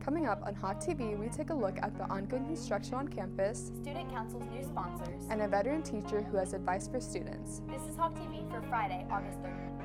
Coming up on Hawk TV, we take a look at the ongoing construction on campus, Student Council's new sponsors, and a veteran teacher who has advice for students. This is Hawk TV for Friday, August 30th.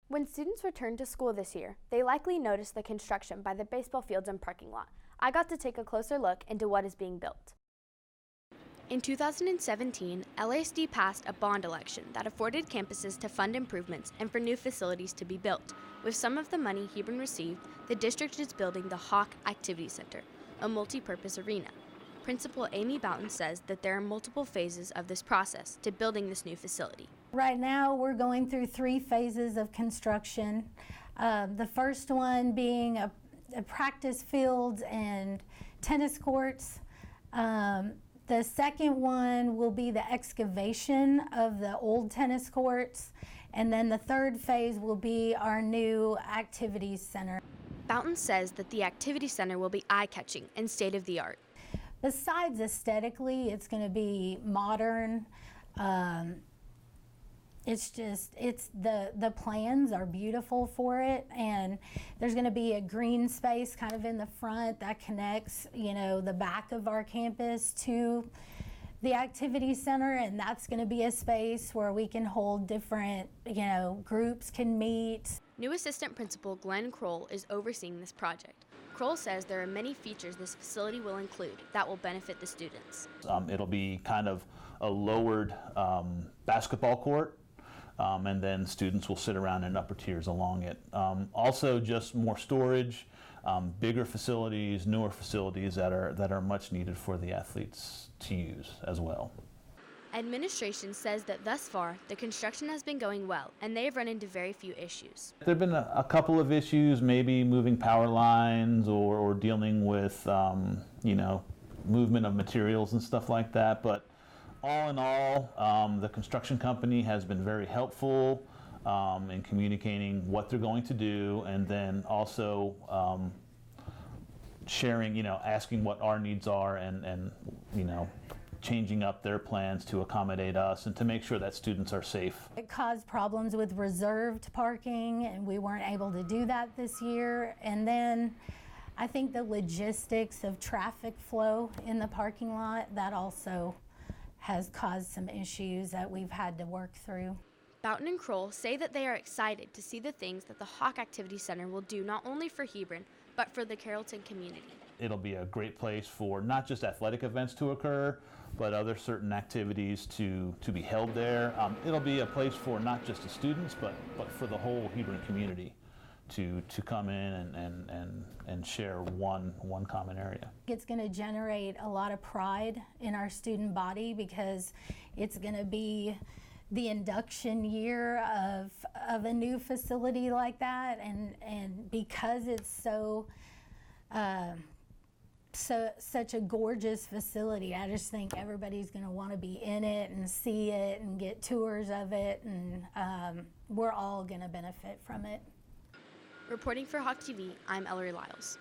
When students return to school this year, they likely notice the construction by the baseball fields and parking lot. I got to take a closer look into what is being built. In 2017, LASD passed a bond election that afforded campuses to fund improvements and for new facilities to be built. With some of the money Hebron received, the district is building the Hawk Activity Center, a multi-purpose arena. Principal Amy Batten says that there are multiple phases of this process to building this new facility. Right now, we're going through 3 phases of construction. The first one being a practice fields and tennis courts. The second one will be the excavation of the old tennis courts. And then the third phase will be our new activities center. Batten says that the activity center will be eye-catching and state-of-the-art. Besides aesthetically, it's going to be modern. The plans are beautiful for it, and there's going to be a green space kind of in the front that connects, the back of our campus to the activity center, and that's going to be a space where we can hold different, groups can meet. New assistant principal Glenn Kroll is overseeing this project. Kroll says there are many features this facility will include that will benefit the students. It'll be kind of a lowered basketball court, and then students will sit around in upper tiers along it. Also just more storage, bigger facilities, newer facilities that are much needed for the athletes to use as well. Administration says that thus far, the construction has been going well, and they have run into very few issues. There have been a couple of issues, maybe moving power lines or dealing with, movement of materials and stuff like that. But all in all, the construction company has been very helpful in communicating what they're going to do, and then also sharing, asking what our needs are and changing up their plans to accommodate us and to make sure that students are safe. It caused problems with reserved parking, and we weren't able to do that this year. And then I think the logistics of traffic flow in the parking lot, that also has caused some issues that we've had to work through. Batten and Kroll say that they are excited to see the things that the Hawk Activity Center will do not only for Hebron, but for the Carrollton community. It'll be a great place for not just athletic events to occur, but other certain activities to be held there. It'll be a place for not just the students, but for the whole Hebron community to come in and share one common area. It's going to generate a lot of pride in our student body because it's going to be the induction year of a new facility like that, and because it's such a gorgeous facility, I just think everybody's going to want to be in it and see it and get tours of it, and we're all going to benefit from it. Reporting for Hawk TV, I'm Ellery Lyles.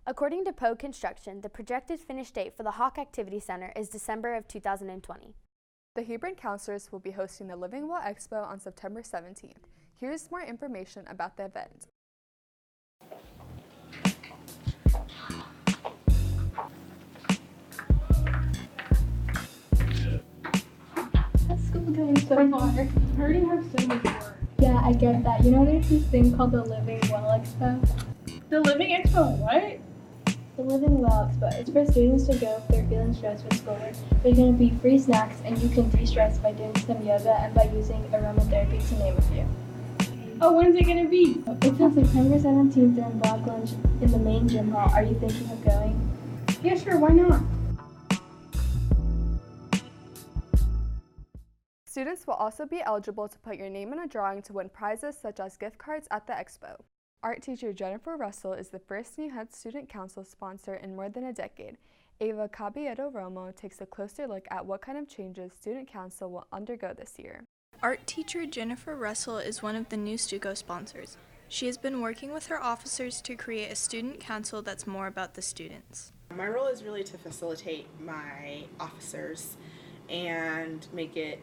According to Poe Construction, the projected finish date for the Hawk Activity Center is December of 2020. The Hebron counselors will be hosting the WA Expo on September 17th. Here's more information about the event. How's school going so far? I already have so much work. Yeah, I get that. There's this thing called the Living Well Expo. The Living Expo what? The Living Well Expo. It's for students to go if they're feeling stressed with schoolwork. There's going to be free snacks, and you can de-stress by doing some yoga and by using aromatherapy, to name a few. Oh, when's it going to be? It's on September 17th during block lunch in the main gym hall. Are you thinking of going? Yeah, sure. Why not? Students will also be eligible to put your name in a drawing to win prizes such as gift cards at the expo. Art teacher Jennifer Russell is the first new head student council sponsor in more than a decade. Ava Caballero Romo takes a closer look at what kind of changes student council will undergo this year. Art teacher Jennifer Russell is one of the new Stuco sponsors. She has been working with her officers to create a student council that's more about the students. My role is really to facilitate my officers and make it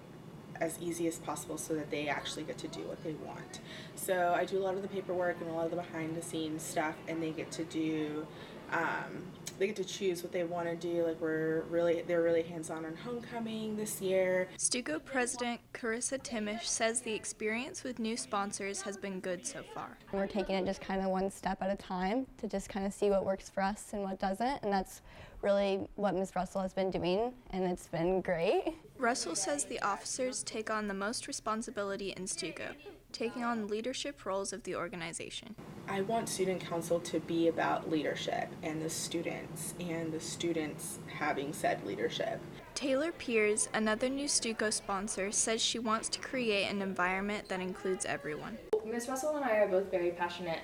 as easy as possible so that they actually get to do what they want. So I do a lot of the paperwork and a lot of the behind the scenes stuff, and they get to do they get to choose what they want to do. Like they're really hands-on on homecoming this year. Stuco President Carissa Timish says the experience with new sponsors has been good so far. We're taking it just kind of one step at a time to just kind of see what works for us and what doesn't, and that's really what Ms. Russell has been doing, and it's been great. Russell says the officers take on the most responsibility in Stuco, taking on leadership roles of the organization. I want student council to be about leadership and the students having said leadership. Taylor Piers, another new Stuco sponsor, says she wants to create an environment that includes everyone. Ms. Russell and I are both very passionate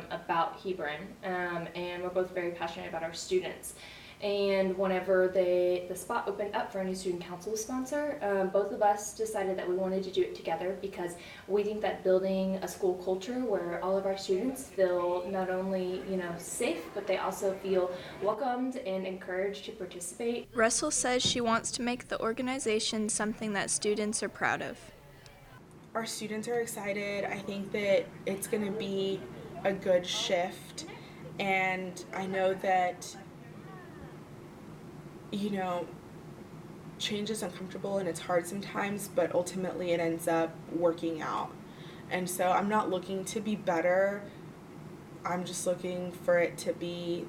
about Hebron, and we're both very passionate about our students. And whenever the spot opened up for a new student council sponsor, both of us decided that we wanted to do it together because we think that building a school culture where all of our students feel not only, safe, but they also feel welcomed and encouraged to participate. Russell says she wants to make the organization something that students are proud of. Our students are excited. I think that it's going to be a good shift, and I know that change is uncomfortable and it's hard sometimes, but ultimately it ends up working out. And so I'm not looking to be better. I'm just looking for it to be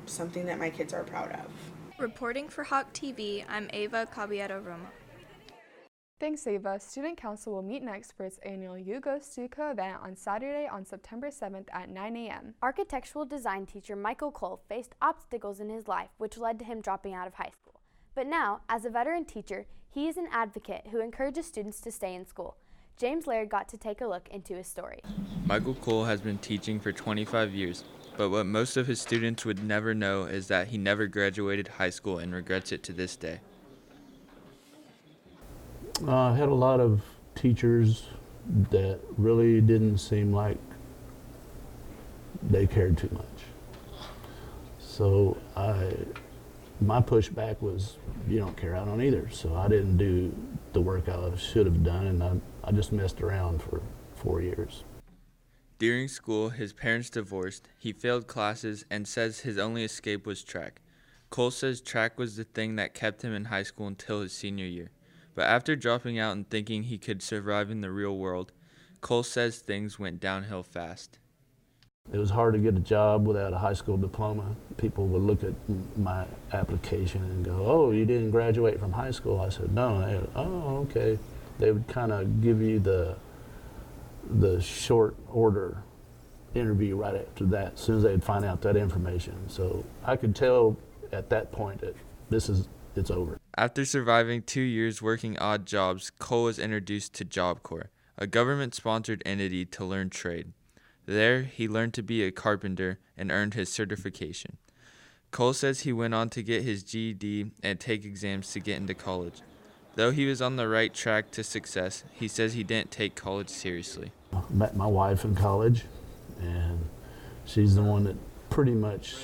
something that my kids are proud of. Reporting for Hawk TV, I'm Ava Caballero Romo. Thanks, Ava. Student Council will meet next for its annual You Go Stuco event on Saturday on September 7th at 9 a.m. Architectural design teacher Michael Cole faced obstacles in his life which led to him dropping out of high school. But now, as a veteran teacher, he is an advocate who encourages students to stay in school. James Laird got to take a look into his story. Michael Cole has been teaching for 25 years, but what most of his students would never know is that he never graduated high school and regrets it to this day. I had a lot of teachers that really didn't seem like they cared too much. So my pushback was, you don't care, I don't either. So I didn't do the work I should have done, and I just messed around for 4 years. During school, his parents divorced, he failed classes, and says his only escape was track. Cole says track was the thing that kept him in high school until his senior year. But after dropping out and thinking he could survive in the real world, Cole says things went downhill fast. It was hard to get a job without a high school diploma. People would look at my application and go, "Oh, you didn't graduate from high school?" I said, "No." And they would, "Oh, okay." They would kind of give you the short order interview right after that, as soon as they'd find out that information. So I could tell at that point that it's over. After surviving 2 years working odd jobs, Cole was introduced to Job Corps, a government-sponsored entity to learn trade. There, he learned to be a carpenter and earned his certification. Cole says he went on to get his GED and take exams to get into college. Though he was on the right track to success, he says he didn't take college seriously. I met my wife in college, and she's the one that pretty much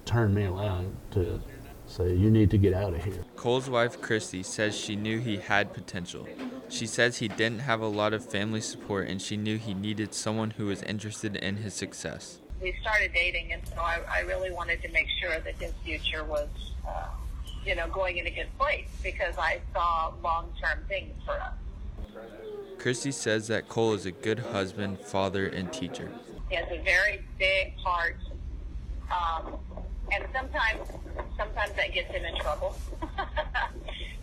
turned me around to say, "You need to get out of here." Cole's wife, Christy, says she knew he had potential. She says he didn't have a lot of family support, and she knew he needed someone who was interested in his success. We started dating, and so I really wanted to make sure that his future was, going in a good place, because I saw long-term things for us. Christy says that Cole is a good husband, father, and teacher. He has a very big heart, and sometimes that gets him in trouble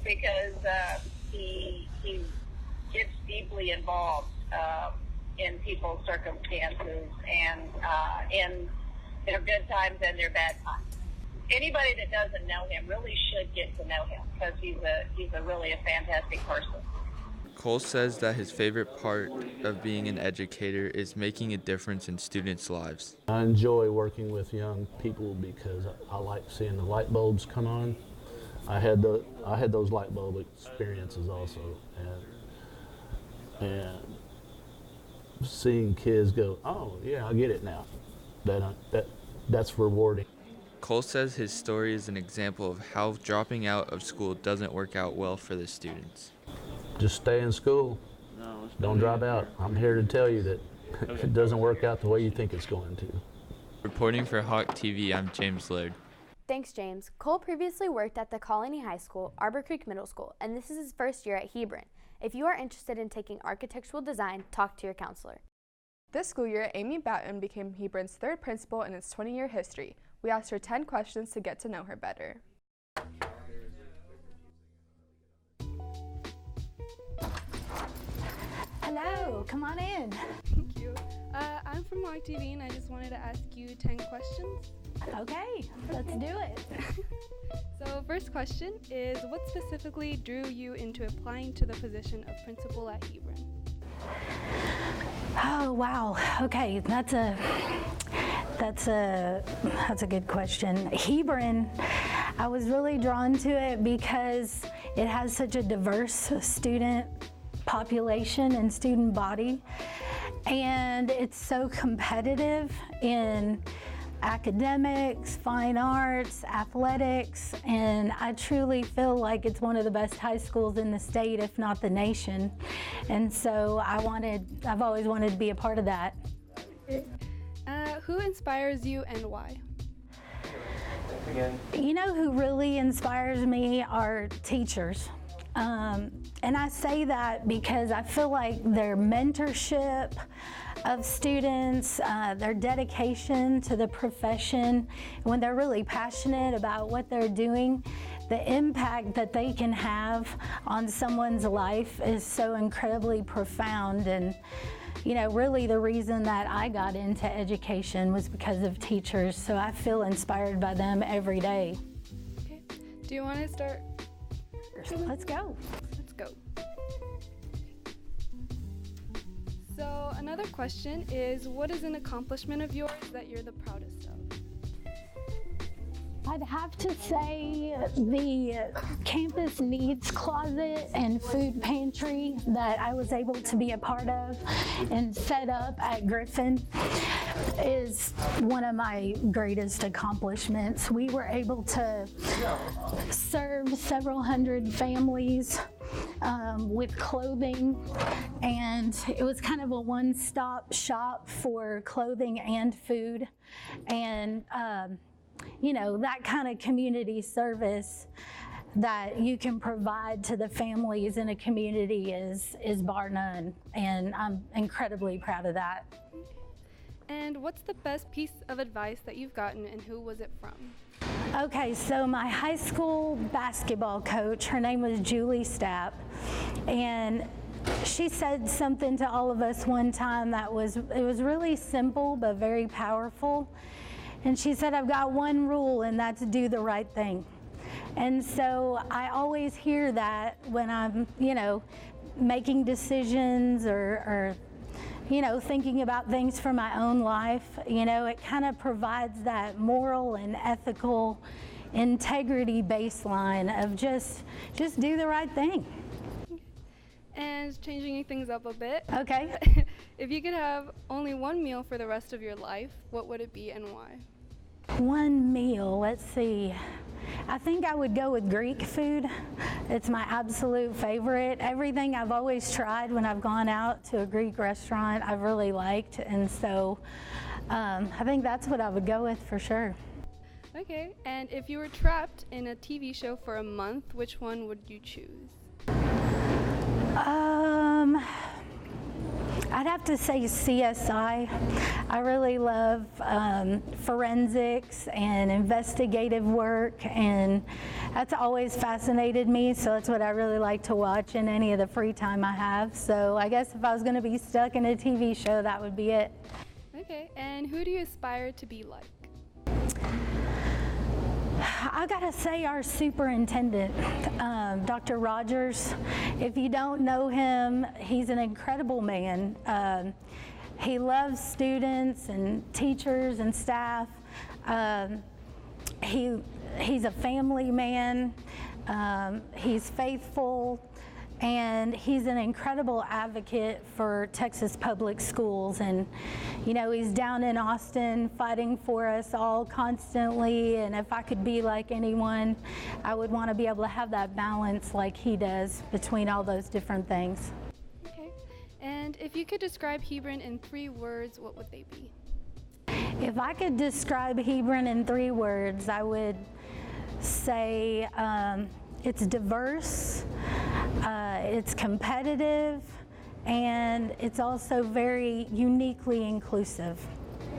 because he gets deeply involved in people's circumstances and in their good times and their bad times. Anybody that doesn't know him really should get to know him, because he's a really fantastic person. Cole says that his favorite part of being an educator is making a difference in students' lives. I enjoy working with young people because I like seeing the light bulbs come on. I had those light bulb experiences also, and seeing kids go, oh yeah, I get it now. That's rewarding. Cole says his story is an example of how dropping out of school doesn't work out well for the students. Just stay in school. Don't drop out. I'm here to tell you that it doesn't work out the way you think it's going to. Reporting for Hawk TV, I'm James Laird. Thanks, James. Cole previously worked at the Colony High School, Arbor Creek Middle School, and this is his first year at Hebron. If you are interested in taking architectural design, talk to your counselor. This school year, Amy Batten became Hebron's third principal in its 20-year history. We asked her 10 questions to get to know her better. Hello, come on in. Thank you. I'm from Hawk TV and I just wanted to ask you 10 questions. Okay, let's do it. So first question is, what specifically drew you into applying to the position of principal at Hebron? Oh, wow. Okay, that's a good question. Hebron, I was really drawn to it because it has such a diverse student population and student body, and it's so competitive in academics, fine arts, athletics, and I truly feel like it's one of the best high schools in the state, if not the nation. And so I've always wanted to be a part of that. Who inspires you and why? You know who really inspires me are teachers. And I say that because I feel like their mentorship of students, their dedication to the profession, when they're really passionate about what they're doing, the impact that they can have on someone's life is so incredibly profound. And you know, really the reason that I got into education was because of teachers, so I feel inspired by them every day. Okay. Do you want to start? Let's go. Let's go. So another question is, what is an accomplishment of yours that you're the proudest of? I'd have to say the campus needs closet and food pantry that I was able to be a part of and set up at Griffin is one of my greatest accomplishments. We were able to serve several hundred families with clothing, and it was kind of a one-stop shop for clothing and food. And you know, that kind of community service that you can provide to the families in a community is bar none, and I'm incredibly proud of that. And what's the best piece of advice that you've gotten, and who was it from? Okay, so my high school basketball coach, her name was Julie Stapp, and she said something to all of us one time that was really simple but very powerful. And she said, I've got one rule, and that's do the right thing. And so I always hear that when I'm, you know, making decisions or you know, thinking about things for my own life. You know, it kind of provides that moral and ethical integrity baseline of just do the right thing. And changing things up a bit. Okay. If you could have only one meal for the rest of your life, what would it be and why? One meal, let's see. I think I would go with Greek food. It's my absolute favorite. Everything I've always tried when I've gone out to a Greek restaurant, I've really liked. And so I think that's what I would go with for sure. Okay, and if you were trapped in a TV show for a month, which one would you choose? I'd have to say CSI. I really love forensics and investigative work, and that's always fascinated me, so that's what I really like to watch in any of the free time I have. So I guess if I was going to be stuck in a TV show, that would be it. Okay, and who do you aspire to be like? I gotta say our superintendent, Dr. Rogers, if you don't know him, he's an incredible man. He loves students and teachers and staff. He's a family man. He's faithful. And he's an incredible advocate for Texas public schools. And, you know, he's down in Austin fighting for us all constantly. And if I could be like anyone, I would want to be able to have that balance like he does between all those different things. Okay. And if you could describe Hebron in 3 words, what would they be? If I could describe Hebron in 3 words, I would say it's diverse, it's competitive, and it's also very uniquely inclusive.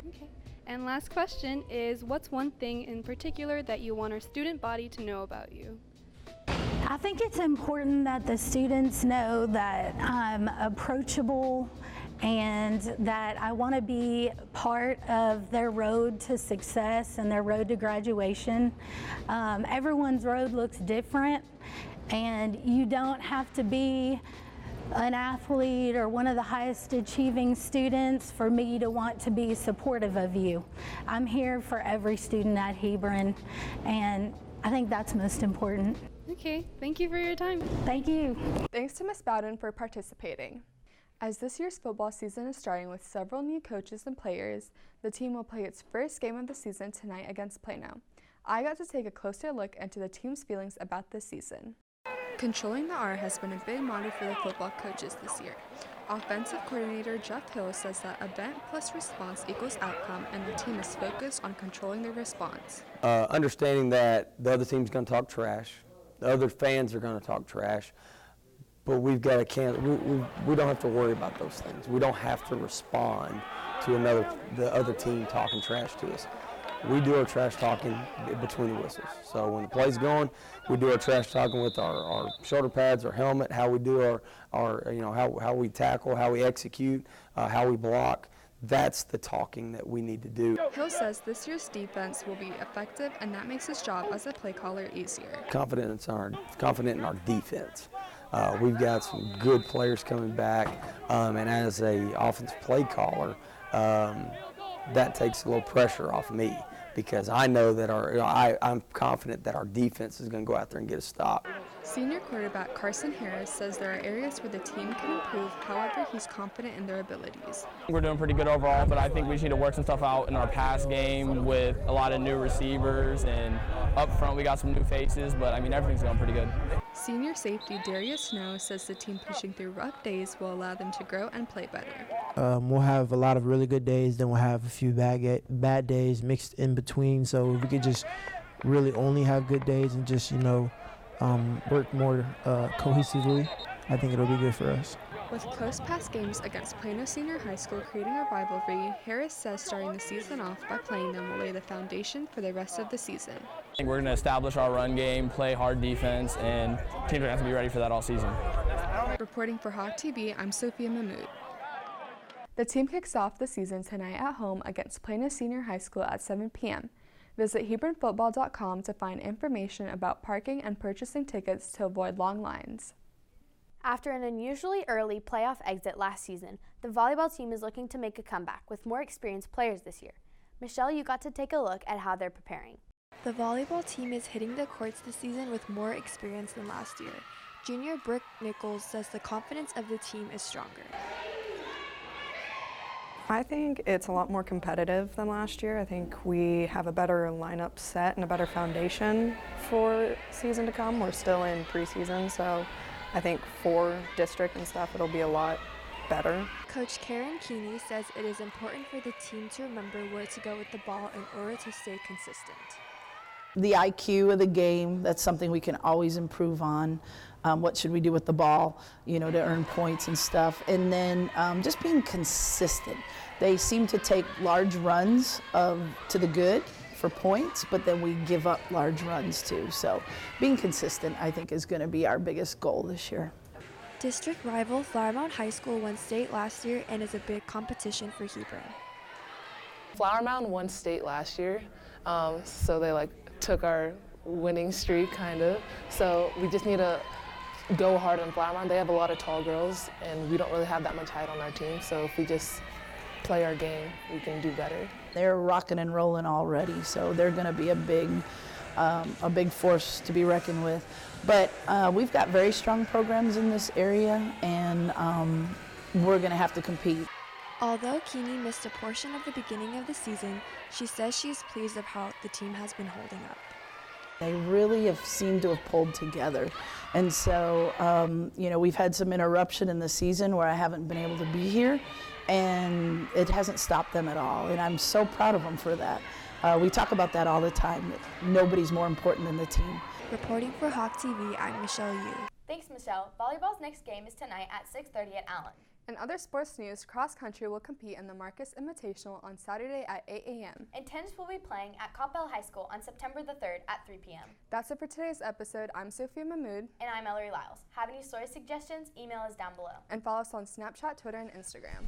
Okay. And last question is, what's one thing in particular that you want our student body to know about you? I think it's important that the students know that I'm approachable and that I want to be part of their road to success and their road to graduation. Everyone's road looks different, and you don't have to be an athlete or one of the highest achieving students for me to want to be supportive of you. I'm here for every student at Hebron, and I think that's most important. Okay, thank you for your time. Thank you. Thanks to Ms. Batten for participating. As this year's football season is starting with several new coaches and players, the team will play its first game of the season tonight against Plano. I got to take a closer look into the team's feelings about this season. Controlling the R has been a big motto for the football coaches this year. Offensive coordinator Jeff Hill says that event plus response equals outcome, and the team is focused on controlling the response. Understanding that the other team's going to talk trash, the other fans are going to talk trash, but we've got to we don't have to worry about those things. We don't have to respond to the other team talking trash to us. We do our trash talking between the whistles. So when the play's going, we do our trash talking with our shoulder pads, our helmet, how we do our you know, how we tackle, how we execute, how we block. That's the talking that we need to do. Hill says this year's defense will be effective, and that makes his job as a play caller easier. Confident in our defense. We've got some good players coming back, and as a offensive play caller, that takes a little pressure off me, because I know that I'm confident that our defense is going to go out there and get a stop. Senior quarterback Carson Harris says there are areas where the team can improve, however, he's confident in their abilities. We're doing pretty good overall, but I think we just need to work some stuff out in our pass game with a lot of new receivers, and up front we got some new faces, but I mean, everything's going pretty good. Senior safety Darius Snow says the team pushing through rough days will allow them to grow and play better. We'll have a lot of really good days, then we'll have a few bad days mixed in between, so if we could just really only have good days and just, you know, work more cohesively, I think it'll be good for us. With close past games against Plano Senior High School creating a rivalry, Harris says starting the season off by playing them will lay the foundation for the rest of the season. I think we're going to establish our run game, play hard defense, and teams are going to have to be ready for that all season. Reporting for Hawk TV, I'm Sophia Mahmood. The team kicks off the season tonight at home against Plano Senior High School at 7 p.m. Visit HebronFootball.com to find information about parking and purchasing tickets to avoid long lines. After an unusually early playoff exit last season, the volleyball team is looking to make a comeback with more experienced players this year. Michelle, you got to take a look at how they're preparing. The volleyball team is hitting the courts this season with more experience than last year. Junior Brooke Nichols says the confidence of the team is stronger. I think it's a lot more competitive than last year. I think we have a better lineup set and a better foundation for season to come. We're still in preseason, so I think for district and stuff, it'll be a lot better. Coach Karen Keeney says it is important for the team to remember where to go with the ball in order to stay consistent. The IQ of the game, that's something we can always improve on. What should we do with the ball, you know, to earn points and stuff. And then just being consistent. They seem to take large runs to the good for points, but then we give up large runs too. So being consistent, I think, is going to be our biggest goal this year. District rival Flower Mound High School won state last year and is a big competition for Hebron. Flower Mound won state last year, so they took our winning streak, kind of. So we just need to go hard on fly line. They have a lot of tall girls, and we don't really have that much height on our team. So if we just play our game, we can do better. They're rocking and rolling already, so they're going to be a big force to be reckoned with. But we've got very strong programs in this area, and we're going to have to compete. Although Keeney missed a portion of the beginning of the season, she says she is pleased of how the team has been holding up. They really have seemed to have pulled together. And so, we've had some interruption in the season where I haven't been able to be here, and it hasn't stopped them at all. And I'm so proud of them for that. We talk about that all the time, that nobody's more important than the team. Reporting for Hawk TV, I'm Michelle Yu. Thanks, Michelle. Volleyball's next game is tonight at 6:30 at Allen. In other sports news, cross country will compete in the Marcus Invitational on Saturday at 8 a.m. And tennis will be playing at Coppell High School on September the 3rd at 3 p.m. That's it for today's episode. I'm Sophia Mahmood. And I'm Ellery Lyles. Have any story suggestions? Email us down below. And follow us on Snapchat, Twitter, and Instagram.